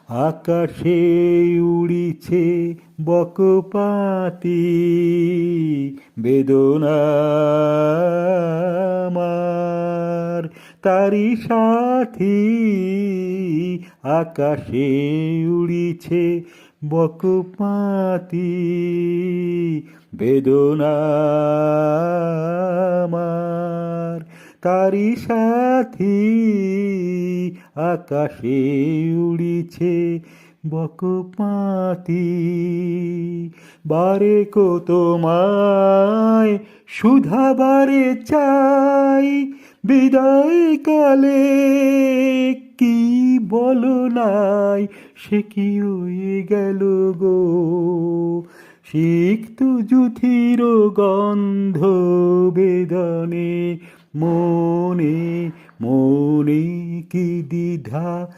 আকাশে উড়িছে বকপাতি, বেদনা আমার তারি সাথী। আকাশে উড়িছে বকপাতি, বেদনা আমার তারি সাথী। আকাশে উড়িছে বকপাতি, বারে কো তোমায় শুধাবারে চাই, বিদায় কালে কি বলো নাই, সে কি হয়ে গেল গো। সিক্ত জুথির গন্ধ বেদনে, মনে মনে কি দ্বিধা